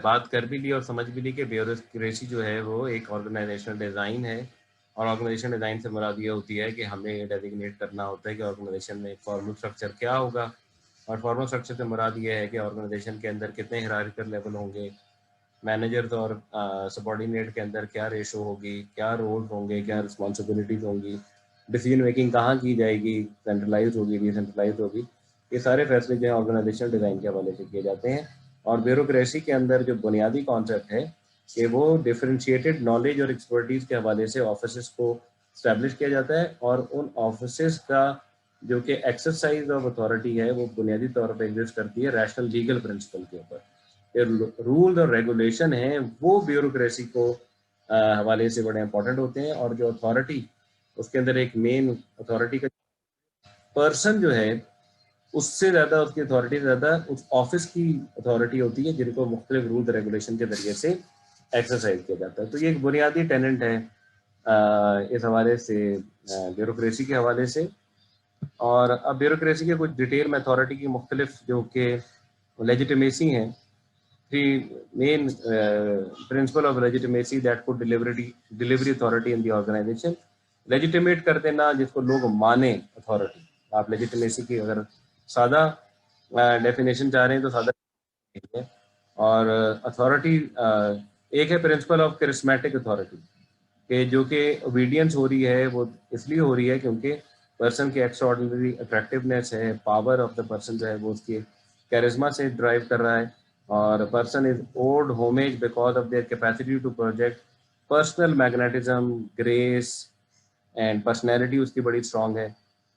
बात कर भी ली और समझ भी ली कि ब्यूरोक्रेसी जो है वो एक ऑर्गेनाइजेशनल डिज़ाइन है, और ऑर्गेनाइजेशन डिज़ाइन से मुराद ये होती है कि हमें डेजिग्नेट करना होता है कि ऑर्गेनाइजेशन में फॉर्मल स्ट्रक्चर क्या होगा, और फॉर्मल स्ट्रक्चर से मुराद ये है कि ऑर्गेनाइजेशन के अंदर कितने हिरार्किकल लेवल होंगे, मैनेजर्स और सबॉर्डिनेट के अंदर क्या रेशो होगी, क्या रोल्स होंगे, क्या रिस्पॉन्सिबिलिटीज़ होंगी, डिसीजन मेकिंग कहाँ की जाएगी, सेंट्रलाइज होगी, डिसेंट्रलाइज होगी। ये सारे फैसले जो है ऑर्गेनाइजेशनल डिज़ाइन के हवाले से किए जाते हैं। और ब्यूरोक्रेसी के अंदर जो बुनियादी कॉन्सेप्ट है कि वो डिफरेंशिएटेड नॉलेज और एक्सपर्टीज़ के हवाले से ऑफिस को स्टैब्लिश किया जाता है, और उन ऑफिस का जो कि एक्सरसाइज ऑफ अथॉरिटी है वो बुनियादी तौर पर एग्जिस्ट करती है रैशनल लीगल प्रिंसिपल के ऊपर। रूल और रेगुलेशन है वो ब्यूरोक्रेसी को हवाले से बड़े इंपॉर्टेंट होते हैं, और जो अथॉरिटी उसके अंदर एक मेन अथॉरिटी का पर्सन जो है उससे ज़्यादा, उसकी अथॉरिटी से ज़्यादा उस ऑफिस की अथॉरिटी होती है जिनको मुख्तलिफ रूल रेगुलेशन के जरिए से एक्सरसाइज किया जाता है। तो ये एक बुनियादी टेनेंट है इस हवाले से, ब्यूरोक्रेसी के हवाले से। और अब ब्यूरोक्रेसी के कुछ डिटेल में अथॉरिटी की मुख्तलिफ जो कि लेजिटिमेसी हैं, the main principle of legitimacy that could delivery authority in the organization, legitimate कर देना जिसको लोग माने अथॉरिटी। आप लेजिटिमेसी की अगर सादा डेफिनेशन चाह रहे हैं तो सादा है। और अथॉरिटी एक है प्रिंसिपल ऑफ करिस्मेटिक अथॉरिटी, कि जो कि ओबीडियंस हो रही है वो इसलिए हो रही है क्योंकि पर्सन की एक्स्ट्राऑर्डिनरी अट्रैक्टिवनेस है, पावर ऑफ द पर्सन जो है वो उसके कैरिज्मा से ड्राइव कर रहा है, और person is owed homage because of their capacity to project personal magnetism, grace and personality उसकी बड़ी स्ट्रांग है।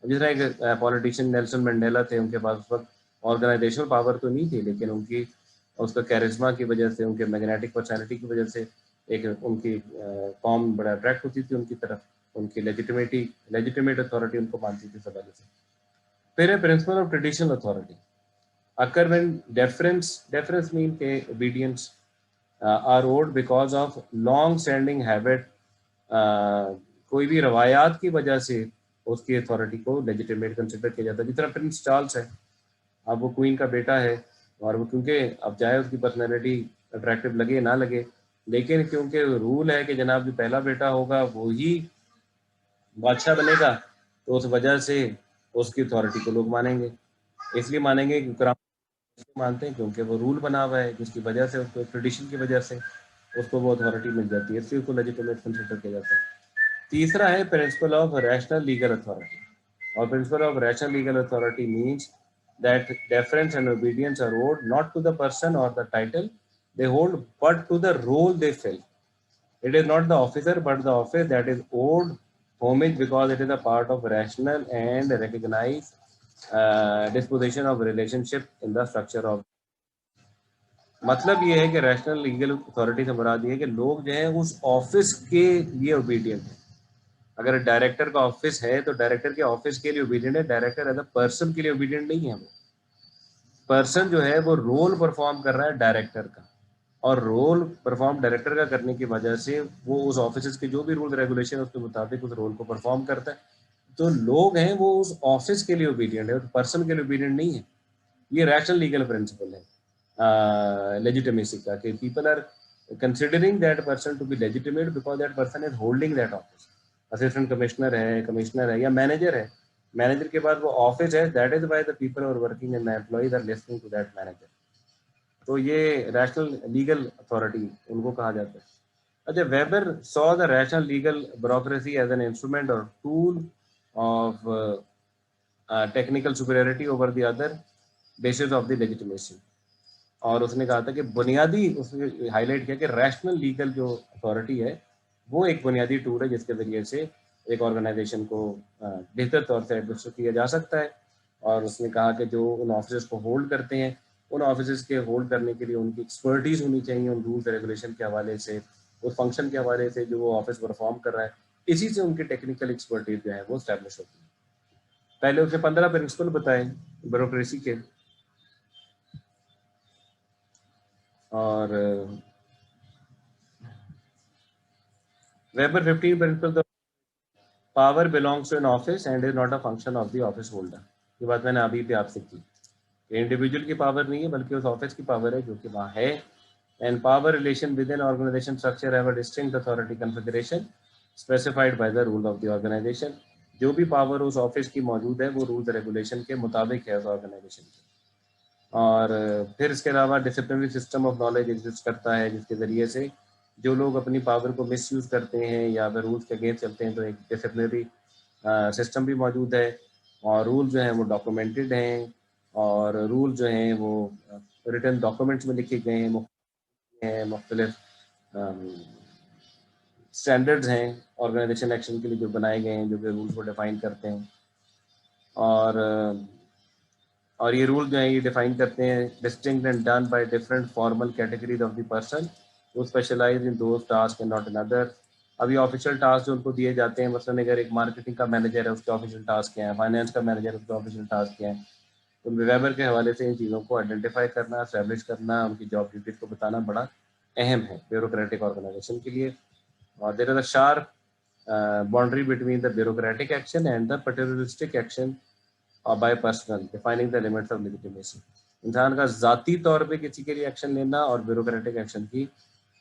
जिस तरह एक पॉलिटिशियन नेल्सन मंडेला थे, उनके पास उस वक्त ऑर्गेनाइजेशनल पावर तो नहीं थी, लेकिन उनकी उसका कैरिज्मा की वजह से, उनके मैग्नेटिक पर्सनैलिटी की वजह से एक उनकी कॉम बड़ा अट्रैक्ट होती थी उनकी तरफ, उनकी लेजिटिमेट अथॉरिटी उनको मानती थी सब से। फिर है principle of traditional authority, occur when deference mean के obedience are owed because of long standing habit, कोई भी रवायात की वजह से उसकी अथॉरिटी को लेजिटिमेट कंसिडर किया जाता है। जिस तरह प्रिंस चार्ल्स है, अब वो क्वीन का बेटा है, और वो क्योंकि अब चाहे उसकी पर्सनैलिटी अट्रैक्टिव लगे ना लगे, लेकिन क्योंकि रूल है कि जनाब जो पहला बेटा होगा वो ही बादशाह बनेगा, तो उस वजह से उसकी अथॉरिटी को लोग मानेंगे। इसलिए मानेंगे क्योंकि मानते हैं क्योंकि वो रूल बना हुआ है, जिसकी वजह से उसको ट्रेडिशन की वजह से उसको वो अथॉरिटी मिल जाती है, इसलिए उसको लेजिटिमेट कंसिडर किया जाता है। तीसरा है principle of rational legal authority, और principle of rational legal authority means that deference and obedience are owed not to the person or the title they hold, but to the role they fill. It is not the officer but the office that is owed homage because it is a part of rational and recognized disposition of relationship in the structure of। मतलब ये है कि rational legal authority से मुराद ये है कि लोग जो है उस ऑफिस के लिए ओबीडियंट है। अगर डायरेक्टर का ऑफिस है तो डायरेक्टर के ऑफिस के लिए ओबीडियंट है, डायरेक्टर एज अ पर्सन के लिए ओबीडियंट नहीं है। वो पर्सन जो है वो रोल परफॉर्म कर रहा है डायरेक्टर का, और रोल परफॉर्म डायरेक्टर का करने की वजह से वो उस ऑफिस के जो भी रूल रेगुलेशन है उसके मुताबिक उस रोल को परफॉर्म करता है। तो लोग हैं वो उस ऑफिस के लिए ओबीडियंट है, पर्सन के लिए ओबीडियंट नहीं है। ये रैशनल लीगल प्रिंसिपल है लेजिटिमेसी का, कि people are considering that person to be legitimate because that person is holding that office. Assistant commissioner है या मैनेजर है, मैनेजर के बाद वो ऑफिस है, that is why the people are working and the employees are listening to that manager. तो ये rational legal authority उनको कहा जाता है। अच्छा, Weber saw the rational legal bureaucracy as an instrument और tool of technical superiority over the other basis of the legitimacy. और उसने कहा था कि बुनियादी, उसने हाईलाइट किया कि रैशनल लीगल जो अथॉरिटी है वो एक बुनियादी टूल है जिसके जरिए से एक ऑर्गेनाइजेशन को बेहतर तौर से एडमिनिस्ट्रेट किया जा सकता है। और उसने कहा कि जो उन ऑफिस को होल्ड करते हैं, उन ऑफिस के होल्ड करने के लिए उनकी एक्सपर्टीज होनी चाहिए उन रूल्स रेगुलेशन के हवाले से, उस फंक्शन के हवाले से जो वो ऑफिस परफॉर्म कर रहा है, इसी से उनकी टेक्निकल एक्सपर्टीज जो है वो स्टैब्लिश होती है। पहले उसने 15 प्रिंसिपल बताए ब्यूरोक्रेसी के, और Weber 15 principle, power belongs to an office and is not a function of the office holder. ये बात मैंने अभी भी आपसे की, इंडिविजुअल की पावर नहीं है बल्कि उस ऑफिस की पावर है जो कि वहाँ है, And power relation within organization structure have a distinct authority configuration specified by the rule of the organization. जो भी पावर उस ऑफिस की मौजूद है वो रूल्स रेगुलेशन के मुताबिक है उस ऑर्गेनाइजेशन की। और फिर इसके अलावा disciplinary system of knowledge exist करता है, जिसके ज़रिए से जो लोग अपनी पावर को मिसयूज़ करते हैं या फिर रूल्स के अगेंस्ट चलते हैं तो एक डिसिप्लिनरी सिस्टम भी मौजूद है। और रूल जो हैं वो डॉक्यूमेंटेड हैं, और रूल जो हैं वो रिटन डॉक्यूमेंट्स में लिखे गए हैं। मुख्तलिफ स्टैंडर्ड्स हैं ऑर्गेनाइजेशन एक्शन के लिए जो बनाए गए हैं, जो कि रूल्स को डिफाइन करते हैं। और और ये रूल जो है ये डिफाइन करते हैं distinct and done by different formal categories of the person who specialize in those task and not in other. अभी ऑफिशियल टास्क जो उनको दिए जाते हैं, मसलन अगर एक मार्केटिंग का मैनेजर है उसके ऑफिशियल टास्क क्या है, फाइनेंस का मैनेजर है उसके ऑफिशियल टास्क क्या है, तो वेबर के हवाले से इन चीज़ों को आइडेंटिफाई करना, एस्टैब्लिश करना, उनकी जॉब ड्यूटीज को बताना बड़ा अहम है ब्यूरोक्रेटिक ऑर्गेनाइजेशन के लिए। और there is a sharp boundary between the bureaucratic action and the paternalistic action by personal defining the limits of legitimacy. इंसान का ज़ाती तौर पे किसी के लिए एक्शन लेना और ब्यूरोक्रेटिक एक्शन की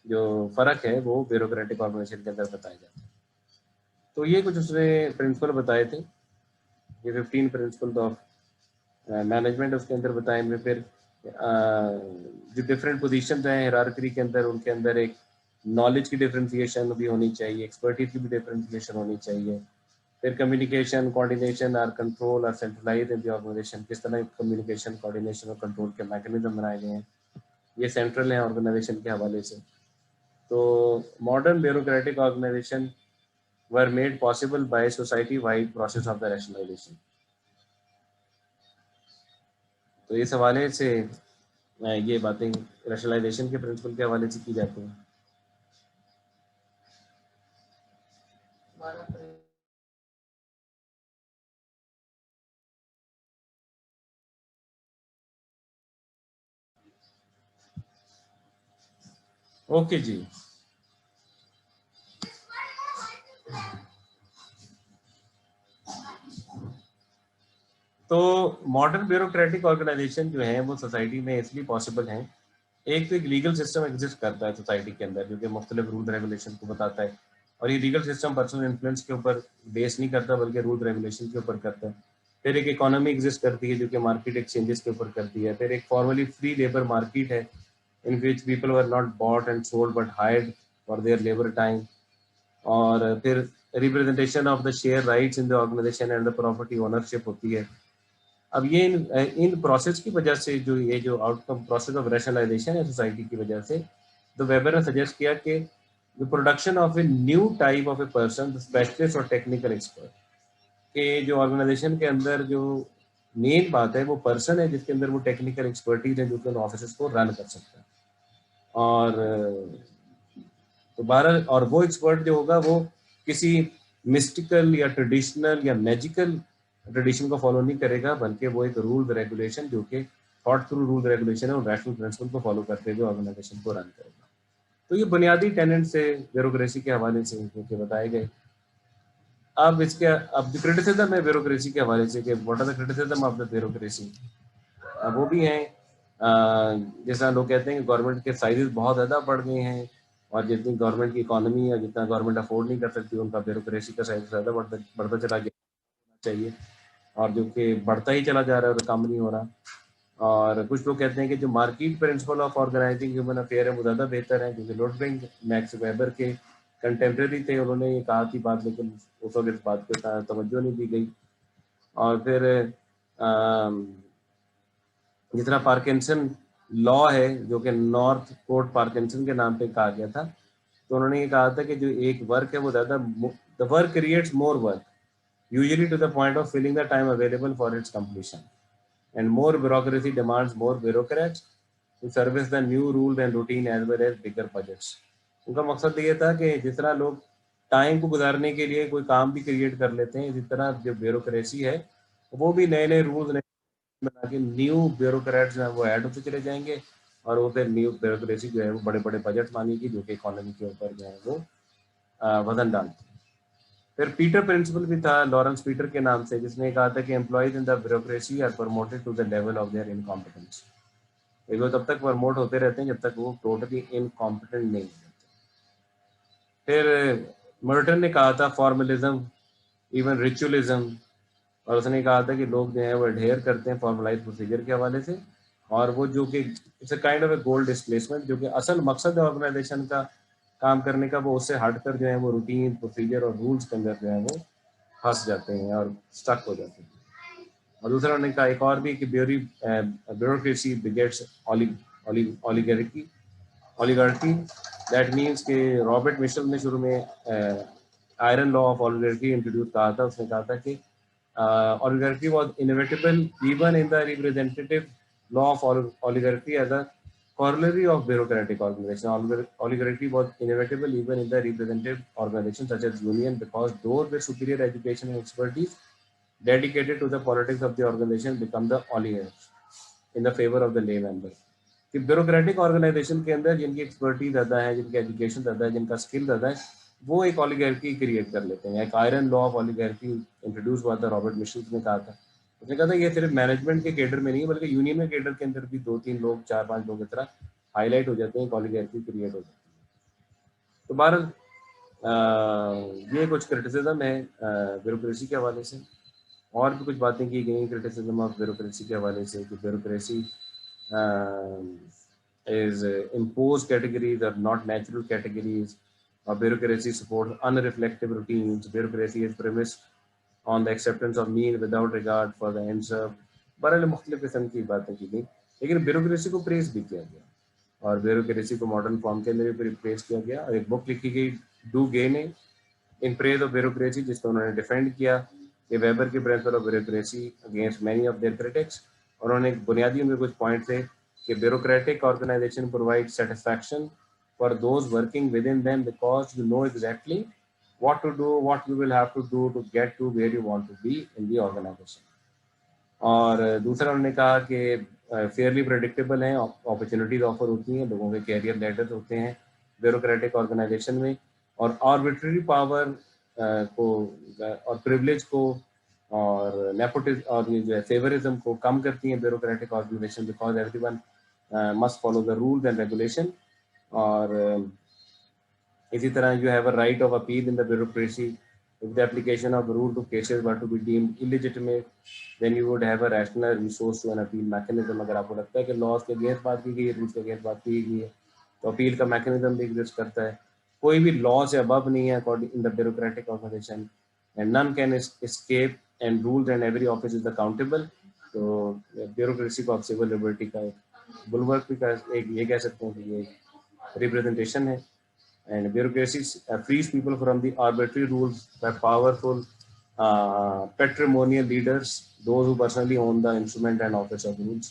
जो फ़र्क है वो ब्यूरोक्रेटिक ऑर्गेनाइजेशन के अंदर बताया जाता है। तो ये कुछ उसने प्रिंसिपल बताए थे, ये 15 प्रिंसिपल ऑफ मैनेजमेंट उसके अंदर बताए हुए। फिर जो डिफरेंट पोजीशन हैं हिरार्की के अंदर, उनके अंदर एक नॉलेज की डिफ्रेंसिएशन भी होनी चाहिए, एक्सपर्टीज की भी डिफ्रेंसिएशन होनी चाहिए। फिर कम्युनिकेशन, कोऑर्डिनेशन और कंट्रोल और सेंट्रलाइज इन द ऑर्गेनाइजेशन, किस तरह कम्युनिकेशन, कोऑर्डिनेशन और कंट्रोल के मैकेनिज्म बनाए गए हैं, ये सेंट्रल है ऑर्गेनाइजेशन के हवाले से। तो modern bureaucratic organization were made possible by society wide process of the rationalization. तो इस हवाले से ये बातें रैशनलाइजेशन के प्रिंसिपल के हवाले से की जाती हैं। ओके जी। तो मॉडर्न ब्यूरोक्रेटिक ऑर्गेनाइजेशन जो है वो सोसाइटी में इसलिए पॉसिबल है, एक तो एक लीगल सिस्टम एग्जिस्ट करता है सोसाइटी के अंदर जो कि मुख्तलिफ रूल रेगुलेशन को बताता है, और ये लीगल सिस्टम पर्सनल इन्फ्लुएंस के ऊपर बेस नहीं करता बल्कि रूल रेगुलेशन के ऊपर करता है। फिर एक इकोनॉमी एग्जिस्ट करती है जो कि मार्केट एक्सचेंजेस के ऊपर करती है। फिर एक फॉर्मली फ्री लेबर मार्केट है in which people were not bought and sold but hired for their labour time. और फिर representation of the share rights in the organisation and the property ownership होती है। अब ये इन प्रोसेस की वजह से जो ये जो आउटकम प्रोसेस ऑफ रैशनलाइजेशन है सोसाइटी की वजह से, तो वेबर ने सजेस्ट किया कि the production of a new type of a person, specialist और टेक्निकल एक्सपर्ट, के जो ऑर्गेनाइजेशन के अंदर जो मेन बात है वो पर्सन है जिसके अंदर वो टेक्निकल एक्सपर्टीज है जो कि उन ऑफिस को रन कर सकता है। और तो 12 और वो एक्सपर्ट जो होगा वो किसी मिस्टिकल या ट्रेडिशनल या मैजिकल ट्रेडिशन को फॉलो नहीं करेगा, बल्कि वो एक रूल रेगुलेशन जो कि थॉट थ्रू रूल रेगुलेशन है और रैशनल प्रिंसिपल को फॉलो करते हुए ऑर्गेनाइजेशन को रन करेगा। तो ये बुनियादी टेनेंट से ब्यूरोक्रेसी के हवाले से जो बताए गए। अब इसके अब क्रिटिसिज्म है ब्यूरोक्रेसी के हवाले से कि what are the criticism of the bureaucracy. वो भी हैं जैसा लोग कहते हैं कि गवर्नमेंट के साइजेस बहुत ज़्यादा बढ़ गए हैं, और जितनी गवर्नमेंट की इकोनॉमी है जितना गवर्नमेंट अफोर्ड नहीं कर सकती उनका ब्यूरोक्रेसी का साइज ज़्यादा बढ़ता चला गया चाहिए, और जो कि बढ़ता ही चला जा रहा है और कम नहीं हो रहा। और कुछ लोग कहते हैं कि जो market principle of organizing human affair है वो ज़्यादा बेहतर है, क्योंकि लोडब्रिंग मैक्स वेबर के कंटेम्प्रेरी थे, उन्होंने ये कहा थी बात, लेकिन उस वक्त इस बात पर तवज्जो नहीं दी गई। और फिर जिस तरह पार्किंसन लॉ है जो कि नॉर्थ कोर्ट पार्किंसन के नाम पे कहा गया था, तो उन्होंने ये कहा था कि जो एक वर्क है वो ज़्यादा the work creates more work usually to the point of filling the time available for its completion and more bureaucracy demands more bureaucrats to service the new rule and routine as well as bigger budgets. उनका मकसद ये था कि जिस तरह लोग time को गुजारने के लिए कोई काम भी क्रिएट कर लेते हैं, इसी तरह जो ब्यूरोक्रेसी है वो भी नए नए रूल्स बना के न्यू ब्यूरोक्रेट्स जो है वो ऐड होते चले जाएंगे, और वो फिर न्यू ब्यूरोक्रेसी जो है वो बड़े बड़े बजट मांगेगी जो कि इकोनॉमी के ऊपर जो है वो वजन डालती है। फिर पीटर प्रिंसिपल भी था लॉरेंस पीटर के नाम से, जिसने कहा था कि employees in the bureaucracy are promoted to the level of their incompetence. वो तब तक प्रमोट होते रहते हैं जब तक वो टोटली इनकॉम्पिटेंट नहीं होते। फिर मर्टन ने कहा था फॉर्मलिज्म, इवन रिचुअलिज्म, और उसने कहा था कि लोग जो है वो अडेयर करते हैं फॉर्मलाइज प्रोसीजर के हवाले से, और वो जो कि it's a kind of A goal displacement, जो कि असल मकसद है ऑर्गेनाइजेशन का काम करने का, वो उससे हटकर जो है वो रूटीन प्रोसीजर और रूल्स के अंदर जो है वो फंस जाते हैं और स्टक हो जाते हैं। और दूसरा उन्होंने कहा एक और भी कि bureaucracy begets oligarchy oligarchy. That means कि रॉबर्ट मिशेल ने शुरू में iron law of oligarchy introduce कहा था। उसने कहा था कि oligarchy was inevitable even in the representative law of oligarchy as a corollary of bureaucratic organization. Oligarchy was inevitable even in the representative organizations such as union because those with superior education and expertise dedicated to the politics of the organization become the oligarchs in the favor of the lay member. कि bureaucratic organisation के अंदर जिनकी expertise ज़्यादा है, जिनकी education ज़्यादा है, जिनका स्किल ज़्यादा है, वो एक ऑलिगार्की क्रिएट कर लेते हैं। एक iron law of oligarchy introduce हुआ था, रॉबर्ट मिशेल ने कहा था। उसने कहा था ये सिर्फ मैनेजमेंट के केडर में नहीं बल्कि यूनियन के केडर के अंदर भी 2-3 लोग, 4-5 लोग की तरह हाईलाइट हो जाते हैं, एक ऑलिगार्की क्रिएट हो जाती है। तो बहरहाल ये कुछ क्रिटिसिज्म है ब्यूरोक्रेसी के हवाले से। और भी कुछ बातें की गई क्रिटिसिज्म ऑफ ब्यूरोक्रेसी के हवाले से कि bureaucracy is imposed categories are not natural categories. Bureaucracy supports unreflective routines. Bureaucracy is premised on the acceptance of mean without regard for the ends of. बहरहाल मुख्तलिफ किस्म की बातें की गई, लेकिन ब्यूरोक्रेसी को प्रेस भी किया गया और ब्यूरोक्रेसी को मॉडर्न फॉर्म के अंदर भी प्रेस किया गया। और एक बुक लिखी गई डू गे ने इन प्रेज ऑफ ब्यूरोक्रेसी, जिसको उन्होंने डिफेंड किया कि वेबर के principle of bureaucracy against many of their critics. और उन्होंने बुनियादी उनके कुछ पॉइंट थे कि bureaucratic organization provides satisfaction for those working within them because you know exactly what to do, what you will have to do to get to where you want to be in the organization. और दूसरा उन्होंने कहा कि Fairlie predictable हैं, opportunities offer होती हैं, लोगों के कैरियर लेडर्स होते हैं ब्यूरोक्रेटिक ऑर्गेनाइजेशन में, और आर्बिट्ररी पावर को और प्रिविलेज को और नेपोटिज्म और ये जो है फेवरिज्म को कम करती हैं bureaucratic organization, because everyone must follow the rules and regulation. और इसी तरह you have a right of appeal in the bureaucracy. If the application of rule to cases were to be deemed illegitimate, then you would have a rational resource to an appeal mechanism. अगर आपको लगता है कि laws के against बात की गई है, रूल्स के अगेंस्ट बात की गई है, तो अपील का मैकेनिज्म भी एग्जिस्ट करता है। कोई भी लॉ से अबव नहीं है according in the bureaucratic organization, and none can escape and rules and every office is accountable. तो ब्यूरोक्रेसी को आप सिविल लिबर्टी का एक बुलवर्क भी एक ये कह सकते हैं कि ये रिप्रेजेंटेशन है। And bureaucracy frees people from the arbitrary rules by powerful patrimonial leaders, those who personally own the instrument and office of rules.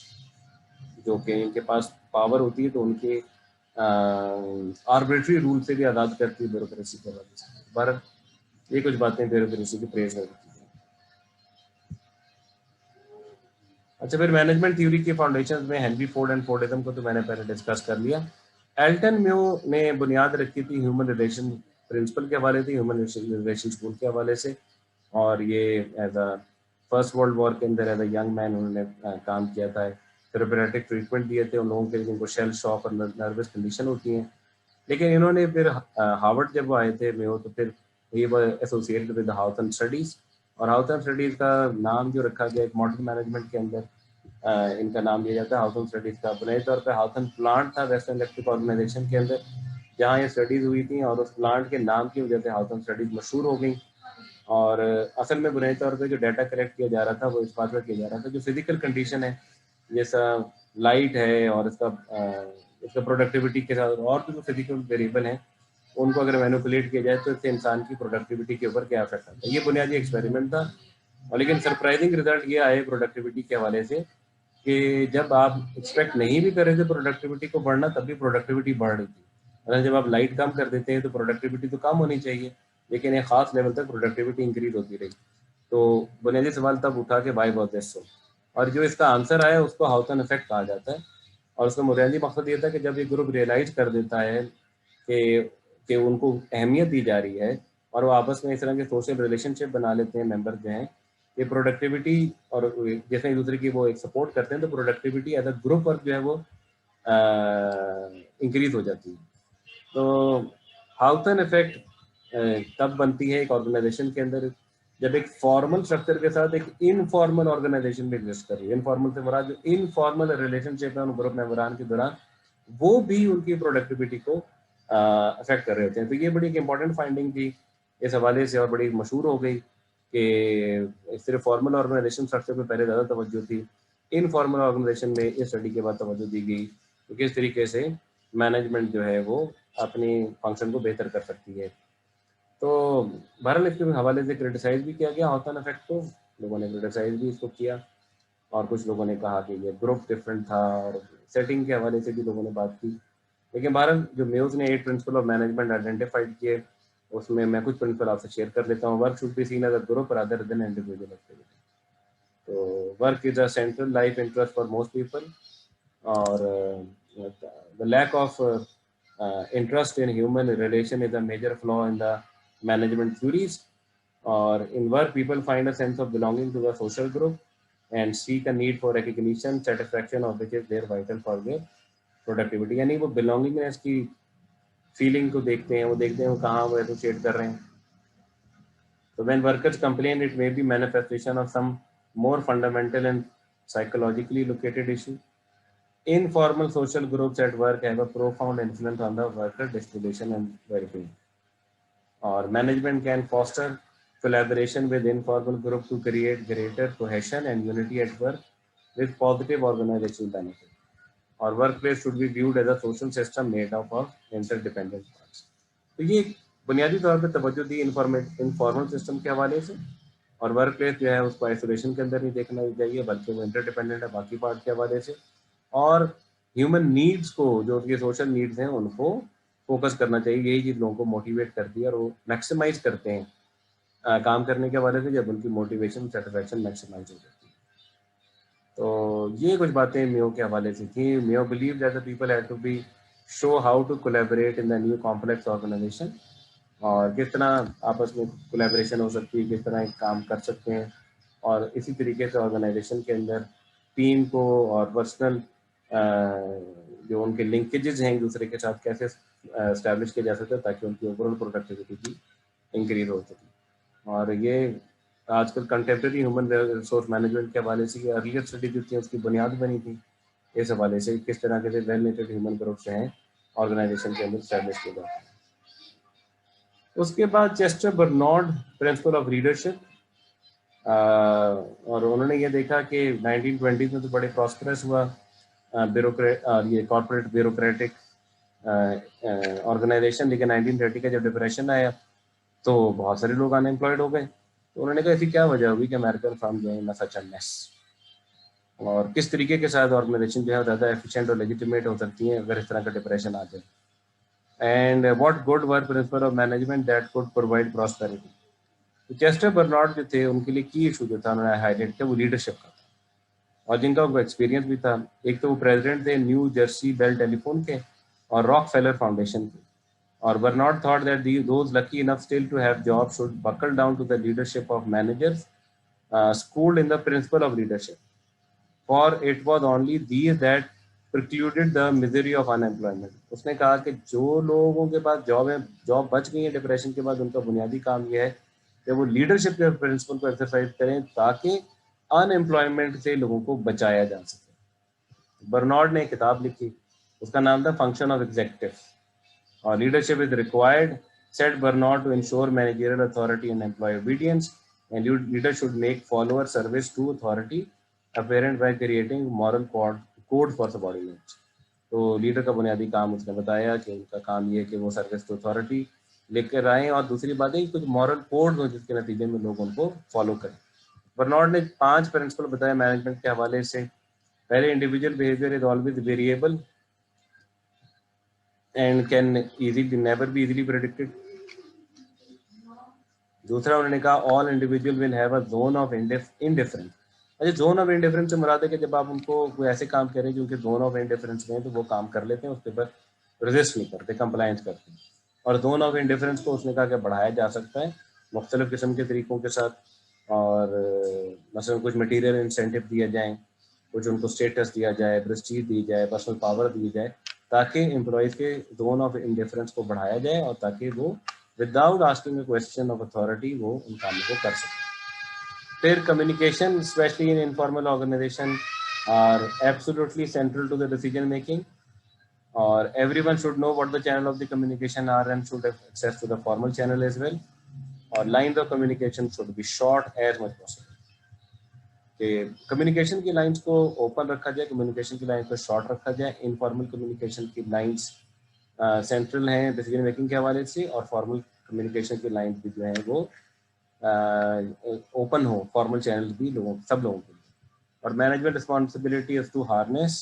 जो कि इनके पास पावर होती है तो उनके आर्बिट्री रूल से भी आज़ाद करती है ब्यूरोक्रेसी के वजह से। भारत ये कुछ बातें ब्यूरोक्रेसी की प्रेस में होती है। अच्छा, फिर मैनेजमेंट थ्योरी के फाउंडेशन में हेनरी फोर्ड एंड फोर्डिज्म को तो मैंने पहले डिस्कस कर लिया। एल्टन म्यू ने बुनियाद रखी थी ह्यूमन रिलेशन प्रिंसिपल के हवाले से, ह्यूमन रिलेशन स्कूल के हवाले से, और ये as a first world war के अंदर एज अ यंग मैन उन्होंने काम किया था। थेरेप्यूटिक ट्रीटमेंट दिए थे उन लोगों के लिए जिनको शेल शॉक और नर्वस कंडीशन होती हैं। लेकिन इन्होंने फिर हार्वर्ड जब वो आए थे मेयो, तो फिर ये एसोसिएटेड विद हाउथन स्टडीज़, और हाउथन स्टडीज़ का नाम जो रखा गया एक मॉडर्न मैनेजमेंट के अंदर इनका नाम दिया जाता है हाउथन स्टडीज़ का। बुनियादी तौर पर हाउथन प्लांट था वेस्टर्न इलेक्ट्रिक ऑर्गेनाइजेशन के अंदर जहाँ ये स्टडीज़ हुई थी, और उस प्लांट के नाम की वजह से हाउथन स्टडीज़ मशहूर हो गई। और असल में बुनियादी तौर पर जो डाटा कलेक्ट किया जा रहा था वो इस बात पर किया जा रहा था जो फिजिकल कंडीशन है, जैसा लाइट है और इसका प्रोडक्टिविटी के साथ और भी जो फिजिकल वेरिएबल हैं उनको अगर मैनिपुलेट किया जाए तो इससे इंसान की प्रोडक्टिविटी के ऊपर क्या इफेक्ट आता है। ये बुनियादी एक्सपेरिमेंट था, और लेकिन सरप्राइजिंग रिजल्ट ये आए प्रोडक्टिविटी के हवाले से कि जब आप एक्सपेक्ट नहीं भी कर रहे थे प्रोडक्टिविटी को बढ़ना, तब भी प्रोडक्टिविटी बढ़ रही थी। अगर जब आप लाइट कम कर देते हैं तो प्रोडक्टिविटी तो कम होनी चाहिए, लेकिन एक खास लेवल तक प्रोडक्टिविटी इंक्रीज होती रही। तो बुनियादी सवाल तब उठा के वाई वाज दिस सो, और जो इसका आंसर आया उसको हाउथन इफेक्ट कहा जाता है। और उसका बुनियादी मकसद ये था कि जब ये ग्रुप रियलाइज कर देता है कि उनको अहमियत दी जा रही है और वो आपस में इस तरह के सोशल रिलेशनशिप बना लेते हैं मेंबर जो हैं, ये प्रोडक्टिविटी और जैसे एक दूसरे की वो एक सपोर्ट करते हैं, तो productivity as a group work जो है वो इंक्रीज हो जाती है। तो हाउथन इफेक्ट तब बनती है एक ऑर्गेनाइजेशन के अंदर जब एक फॉर्मल स्ट्रक्चर के साथ एक इनफॉर्मल ऑर्गेनाइजेशन भी एग्जिस्ट कर रही है। इनफॉर्मल से मुराद जो इनफॉर्मल रिलेशनशिप है उन ग्रुप मेंबरान के दौरान, वो भी उनकी प्रोडक्टिविटी को अफेक्ट कर रहे होते हैं। तो ये बड़ी एक इंपॉर्टेंट फाइंडिंग थी इस हवाले से और बड़ी मशहूर हो गई कि सिर्फ फॉर्मल ऑर्गेनाइजेशन स्ट्रक्चर पे पहले ज़्यादा तवज्जो थी, इनफॉर्मल ऑर्गेनाइजेशन में इस स्टडी के बाद तवज्जो दी गई तो किस तरीके से मैनेजमेंट जो है वो अपनी फंक्शन को बेहतर कर सकती है। तो बहरहाल इसके हवाले से क्रिटिसाइज भी किया गया हॉथन इफेक्ट को, लोगों ने क्रिटिसाइज भी इसको किया और कुछ लोगों ने कहा कि ये ग्रुप डिफरेंट था और सेटिंग के हवाले से भी लोगों ने बात की। लेकिन बहरहाल जो मेयोज ने 8 प्रिंसिपल ऑफ मैनेजमेंट आइडेंटिफाइड किए उसमें मैं कुछ प्रिंसिपल आपसे शेयर कर लेता हूँ। Work should be seen as a group rather than individual activity. तो work is a central life interest for most people और the lack of interest in human relation is a major flaw in the management theories. Or in work, people find a sense of belonging to a social group and seek a need for recognition, satisfaction of which is their vital for their productivity. यानी वो belongingness की feeling को देखते हैं, वो देखते हैं वो कहाँ वो associate कर रहे हैं. So when workers complain, it may be manifestation of some more fundamental and psychologically located issue. Informal social groups at work have a profound influence on the worker disposition and well-being. Or management can foster collaboration with informal groups to create greater cohesion and unity at work with positive organizational benefit. Or workplace should be viewed as a social system made up of interdependent parts. तो ये बुनियादी तौर पे तवज्जो दी informal system के हवाले से और वर्क प्लेस जो है उसको आइसोलेशन के अंदर नहीं देखना चाहिए बल्कि वो इंटरडिपेंडेंट है बाकी पार्ट के हवाले से और ह्यूमन नीड्स को जो उनके सोशल नीड्स हैं उनको फोकस करना चाहिए। यही चीज़ लोगों को मोटिवेट करती है और वो मैक्सिमाइज करते हैं काम करने के हवाले से जब उनकी मोटिवेशन सेटिस्फैक्शन मैक्सिमाइज हो जाती है। तो ये कुछ बातें मियो के हवाले से थी। Mayo believe that the people have to be show how to collaborate in the new complex organisation और किस तरह आपस में कोलैबोरेशन हो सकती है, किस तरह काम कर सकते हैं और इसी तरीके से ऑर्गेनाइजेशन के अंदर टीम को और पर्सनल जो उनके लिंकेजेस हैं एक दूसरे के साथ कैसे एस्टैब्लिश किया जा सकता है ताकि उनकी ओवरऑल प्रोडक्टिविटी भी इंक्रीज हो सके। और ये आजकल कंटेम्प्रेरी ह्यूमन रिसोर्स मैनेजमेंट के हवाले से अर्लियर स्टडी जो थी उसकी बुनियाद बनी थी इस हवाले से किस तरह के वेल नेटेड ह्यूमन ग्रुप्स हैं ऑर्गेनाइजेशन के अंदर एस्टैब्लिश किए जाते हैं। उसके बाद Chester Barnard principal of leadership और उन्होंने ये देखा कि 1920s में तो बड़े प्रॉस्परस हुआ ये कॉर्पोरेट ब्यूरोक्रेटिक ऑर्गेनाइजेशन, लेकिन 1930 का जब डिप्रेशन आया तो बहुत सारे लोग अनएम्प्लॉयड हो गए। तो उन्होंने कहा ऐसी क्या वजह हुई कि अमेरिकन फर्म जो है सच अ मेस और किस तरीके के साथ ऑर्गेनाइजेशन जो है ज़्यादा एफिशिएंट और लेजिटिमेट हो सकती है अगर इस तरह का डिप्रेशन आ जाए। And what good were principle of management that could provide prosperity. तो चेस्टर बर्नार्ड जो थे उनके लिए की इशू जो था उन्होंने हाईलाइट किया वो लीडरशिप का था और जिनका वो एक्सपीरियंस भी था। एक तो वो प्रेसिडेंट थे न्यू जर्सी बेल टेलीफोन के और रॉक फेलर फाउंडेशन के और Bernard thought that those lucky enough still to have job should buckle down to the leadership of managers schooled in the principle of leadership for it was only these that precluded the misery of unemployment. उसने कहा कि जो लोगों के पास job है, job बच गई है डिप्रेशन के बाद, उनका बुनियादी काम यह है कि वो लीडरशिप के प्रिंसिपल को एक्सरसाइज करें ताकि अनएम्प्लॉयमेंट से लोगों को बचाया जा सके। बर्नार्ड ने एक किताब लिखी, उसका नाम था फंक्शन ऑफ एग्जीक्यूटिव और leadership is required set Bernard to ensure managerial authority and employ obedience and leader should make follower service to authority apparent by creating moral code for subordinates. तो leader का बुनियादी काम उसने बताया कि उनका काम ये है कि वो सर्विस टू अथॉरिटी लेकर आए और दूसरी बात है कुछ मॉरल कोड हो जिसके नतीजे में लोग उनको फॉलो करें। बर्नार्ड ने 5 प्रिंसिपल बताया मैनेजमेंट के हवाले से। पहले, individual behaviour is always variable and can easily never be easily predicted. दूसरा उन्होंने कहा all individual will have a zone of indifference. अच्छा, जोन ऑफ इंडिफरेंस से मुराद है कि जब आप उनको कोई ऐसे काम करें जो उनके जोन ऑफ इंडिफरेंस में है तो वो काम कर लेते हैं, उसके ऊपर रेजिस्ट नहीं करते, कंप्लायंस करते हैं। और जोन ऑफ इंडिफरेंस को उसने कहा कि बढ़ाया जा सकता है मुख्तलिफ किस्म के तरीकों के साथ और मसलन कुछ मटीरियल इंसेंटिव दिए जाएँ कुछ उनको स्टेटस दिया जाए, प्रेस्टीज दी जाए, पर्सनल पावर दी जाए, ताकि एम्प्लॉयज़ के जोन ऑफ इंडिफरेंस को बढ़ाया जाए और ताकि वो without asking a question of authority वो उन कामों को कर सकें। फिर communication specially in informal organization are absolutely central to the decision making, और everyone should know what the channel of the communication are and should have access to the formal channel as well, और lines of communication should be short as much possible, कि communication की lines को open रखा जाए, communication की lines को short रखा जाए, इनफॉर्मल कम्युनिकेशन की लाइंस सेंट्रल हैं डिसीजन मेकिंग के हवाले से, और फॉर्मल कम्युनिकेशन की लाइंस भी जो है वो ओपन हो, फॉर्मल चैनल भी लोगों सब लोगों के लिए, और management responsibility is to harness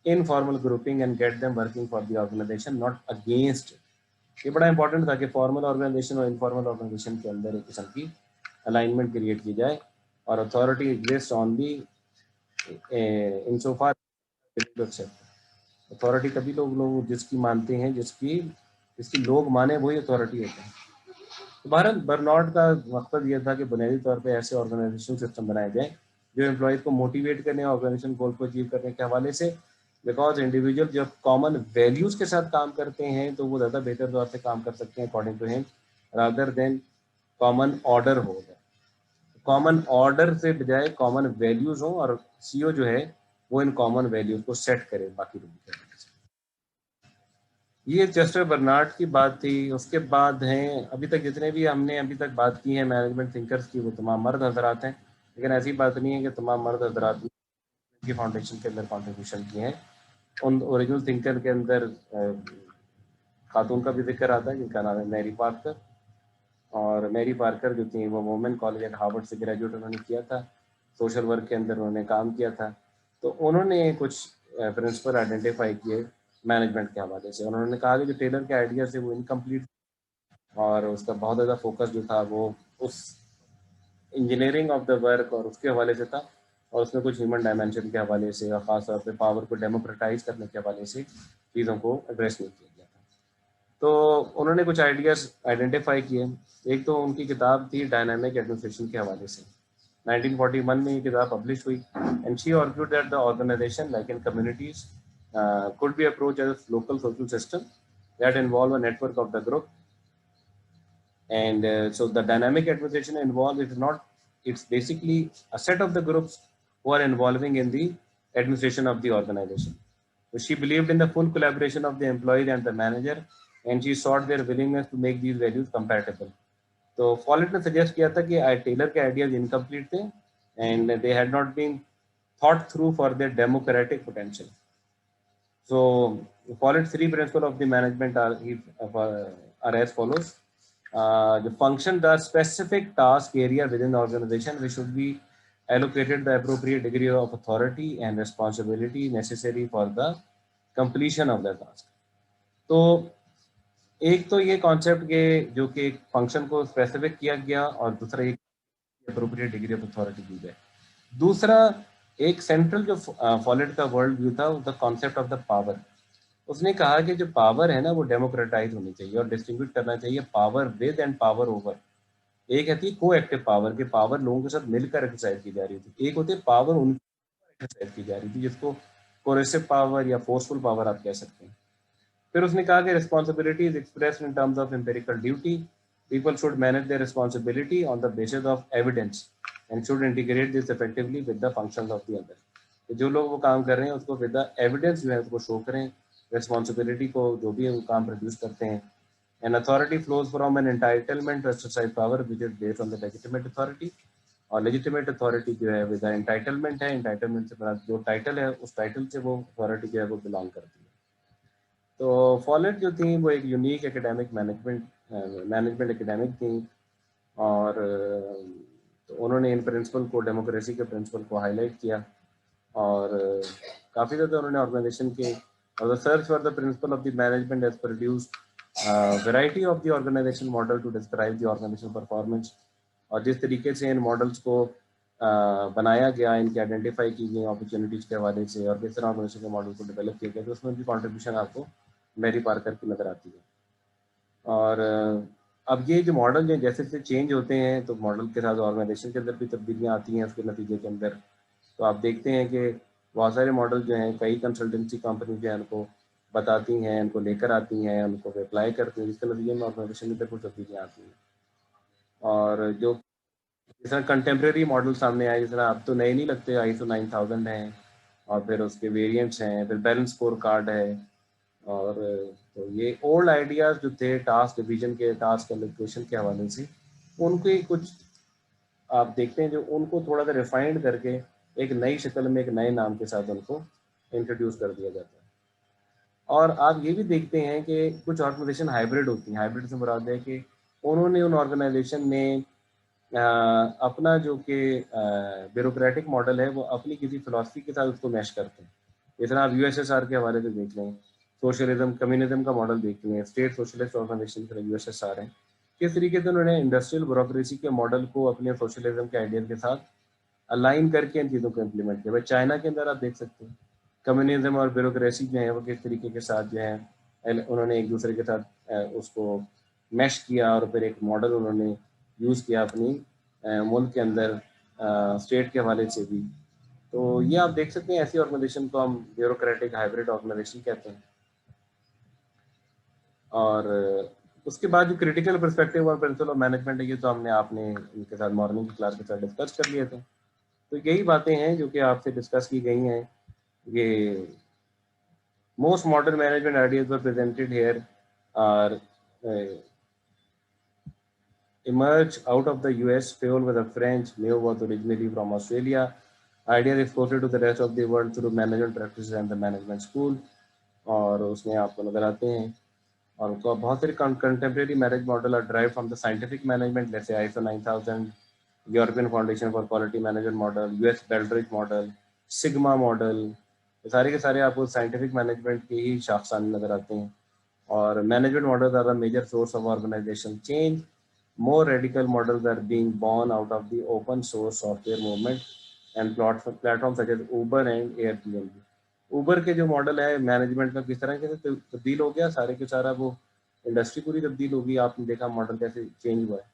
informal grouping and get them working for the organization not against. ये बड़ा इंपॉर्टेंट था कि फॉर्मल ऑर्गेनाइजेशन और इनफॉर्मल ऑर्गेनाइजेशन के अंदर एक किस्म की अलाइनमेंट क्रिएट की जाए, और authority exist only in so far authority तभी लोग जिसकी मानते हैं, जिसकी लोग माने वही अथॉरिटी होता है। तो भारत बर्नआउट का मकसद यह था कि बुनियादी तौर पे ऐसे ऑर्गेनाइजेशन सिस्टम बनाए जाए जो एम्प्लॉयज़ को मोटिवेट करने, ऑर्गेनाइजेशन गोल को अचीव करने के हवाले से, बिकॉज इंडिविजुअल जब कॉमन वैल्यूज़ के साथ काम करते हैं तो वो ज़्यादा बेहतर तौर से काम कर सकते हैं according to him, rather than common order हो जाए। कॉमन ऑर्डर से बजाय कॉमन वैल्यूज़ हो, और सीईओ जो है वो इन कॉमन वैल्यूज़ को सेट करे बाकी लोगों के। ये चेस्टर बर्नार्ड की बात थी। उसके बाद हैं अभी तक जितने भी हमने अभी तक बात की है मैनेजमेंट थिंकर्स की, वो तमाम मर्द हजरात हैं, लेकिन ऐसी बात नहीं है कि तमाम मर्द हजरात की फाउंडेशन के अंदर कॉन्ट्रीब्यूशन किए हैं। उन ओरिजिनल थिंकर के अंदर खातून का भी जिक्र आता है जिनका नाम है मैरी पार्कर, और मैरी पार्कर जो थी वो वुमेन कॉलेज एट हार्वर्ड से ग्रेजुएट उन्होंने किया था, सोशल वर्क के अंदर उन्होंने काम किया था। तो उन्होंने कुछ प्रिंसिपल आइडेंटिफाई किए मैनेजमेंट के हवाले से। उन्होंने कहा कि जो टेलर के आइडियाज़ थे वो इनकम्प्लीट, और उसका बहुत ज़्यादा फोकस जो था वो उस इंजीनियरिंग ऑफ द वर्क और उसके हवाले से था, और उसमें कुछ ह्यूमन डायमेंशन के हवाले से और ख़ास तौर पे पावर को डेमोक्रेटाइज करने के हवाले से चीज़ों को एड्रेस नहीं किया गया था। तो उन्होंने कुछ आइडियाज़ आइडेंटिफाई किए। एक तो उनकी किताब थी डायनामिक एडमिनिस्ट्रेशन के हवाले से, 1941 में ये किताब पब्लिश हुई, and she argued that the organization like in communities could be approached as a local social system that involve a network of the group. And so the dynamic administration involved is not, it's basically a set of the groups who are involving in the administration of the organization. So she believed in the full collaboration of the employees and the manager, and she sought their willingness to make these values compatible. तो Follett ने suggest किया था कि Taylor के ideas incomplete थे and they had not been thought through for their democratic potential. So Follett's three principles of the management are as follows. The functions are specific task area within the organization which should be allocated the appropriate degree of authority and responsibility necessary for the completion of the task. तो एक तो ये concept के जो कि एक function को specific किया गया, और दूसरा एक अप्रोप्रिएट डिग्री ऑफ अथॉरिटी दी जाए। दूसरा एक सेंट्रल जो फॉलेट का वर्ल्ड व्यू था, the concept of the power. उसने कहा कि जो पावर है ना वो डेमोक्रेटाइज होनी चाहिए और डिस्ट्रीब्यूट करना चाहिए power with and power over. एक है थी को एक्टिव पावर, के पावर लोगों के साथ मिलकर एक्सरसाइज की जा रही थी, एक होती है पावर उनकी एक्सरसाइज की जा रही थी जिसको कोरेसिव पावर या फोर्सफुल पावर आप कह सकते हैं। फिर उसने कहा कि responsibility is expressed in terms of empirical duty, people should manage their responsibility on the basis of evidence and should integrate this effectively with the functions of the other. जो लोग वो काम कर रहे हैं उसको विद द एविडेंस जो है उसको शो करें, रिस्पॉन्सिबिलिटी को जो भी वो काम प्रोड्यूस करते हैं। An authority flows from an entitlement to exercise power which is based on the legitimate authority, और लेजिटिमेट अथॉरिटी जो है विद एंटाइटलमेंट है, एंटाइटलमेंट से जो टाइटल है उस टाइटल से वो अथॉरिटी जो है वो बिलोंग करती है। तो फॉलेट जो थी वो एक यूनिक एकेडमिक मैनेजमेंट एकेडमिक थी, और तो उन्होंने इन प्रिंसिपल को, डेमोक्रेसी के प्रिंसिपल को हाईलाइट किया, और काफ़ी ज़्यादा उन्होंने ऑर्गेनाइजेशन के और the search for the principle of the management has produced variety of the organization model to describe the organization performance. और जिस तरीके से इन मॉडल्स को बनाया गया, इनकी आइडेंटिफाई की गई अपॉर्चुनिटीज़ के हवाले से, और किस तरह ऑर्गेनाइजेशन के मॉडल को डेवलप किया गया, तो उसमें भी कॉन्ट्रीब्यूशन आपको मैरी पार्कर की नज़र आती है। और अब ये जो मॉडल हैं जैसे जैसे चेंज होते हैं तो मॉडल के साथ ऑर्गेनाइजेशन के अंदर भी तब्दीलियाँ आती हैं उसके नतीजे के अंदर। तो आप देखते हैं कि बहुत सारे मॉडल जो हैं, कई कंसल्टेंसी कंपनी जो है उनको बताती हैं, उनको लेकर आती हैं, उनको अप्लाई करती हैं, जिसके नतीजे में ऑर्गेनाइजेशन की तरफ कुछ तब्दीलियाँ आती हैं। और जो जिस तरह कंटेम्प्रेरी मॉडल सामने आए, जिस तरह अब तो नए नहीं लगते, ISO 9000 हैं, और फिर उसके वेरिएंट्स हैं, फिर बैलेंस स्कोर कार्ड है, और तो ये ओल्ड आइडियाज़ जो थे टास्क डिवीजन के, टास्क एलोकेशन के हवाले से, उनके कुछ आप देखते हैं जो उनको थोड़ा सा रिफाइंड करके एक नई शक्ल में, एक नए नाम के साथ उनको इंट्रोड्यूस कर दिया जाता है। और आप ये भी देखते हैं कि कुछ ऑर्गेनाइजेशन हाइब्रिड होती हैं। हाइब्रिड से मुराद है कि उन्होंने उन ऑर्गेनाइजेशन में अपना जो कि ब्यूरोक्रेटिक मॉडल है वो अपनी किसी फिलॉसफी के साथ उसको मैश करते हैं। इस तरह आप यूएसएसआर के हवाले से देख लें, सोशलिज्म कम्युनिज्म का मॉडल देख लें, स्टेट सोशलिस्ट ऑर्गेनाइजेशन की तरह यूएसएसआर है। किस तरीके से उन्होंने इंडस्ट्रियल ब्यूरोक्रेसी के मॉडल को अपने सोशलिज्म के आइडियल के साथ अलाइन करके इन चीज़ों को इम्प्लीमेंट किया। भाई चाइना के अंदर आप देख सकते हैं कम्युनिज्म और ब्यूरोक्रेसी जो है वो किस तरीके के साथ जो है उन्होंने एक दूसरे के साथ उसको मैश किया, और फिर एक मॉडल उन्होंने यूज़ किया अपनी मुल्क के अंदर स्टेट के हवाले से भी। तो ये आप देख सकते हैं, ऐसी ऑर्गेनाइजेशन को हम ब्यूरोक्रेटिक हाइब्रिड ऑर्गेनाइजेशन कहते हैं। और उसके बाद जो क्रिटिकल पर्सपेक्टिव और प्रिंसिपल ऑफ मैनेजमेंट है, ये तो हमने आपने इनके साथ मॉर्निंग की क्लास के साथ डिस्कस कर लिए थे। तो यही बातें हैं जो कि आपसे डिस्कस की गई हैं। ये most modern management ideas were presented here are emerged out of the US, fueled with the French. Neo was originally from Australia. Ideas exported to the rest of the world through management practices and the management school. और उसमें आपको नजर आते हैं, और उनको बहुत सारे contemporary manage model are drive from the scientific management, जैसे ISO 9000, European foundation for quality management model, US Baldrige model, sigma model, ये सारे के सारे आपको साइंटिफिक मैनेजमेंट के ही शाखसान नजर आते हैं। और management models are the major source of organization change. More radical models are being born out of the open source software movement and platforms such as Uber and Airbnb. Uber के जो model है management में किस तरह के तब्दील हो गया, सारे के सारा वो इंडस्ट्री पूरी तब्दील हो गई। आपने देखा मॉडल कैसे चेंज हुआ है।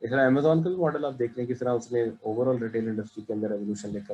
इस तरह अमेजोन का भी मॉडल आप देख लें किस तरह उसने ओवरऑल रिटेल इंडस्ट्री के अंदर रेवोल्यूशन लेकर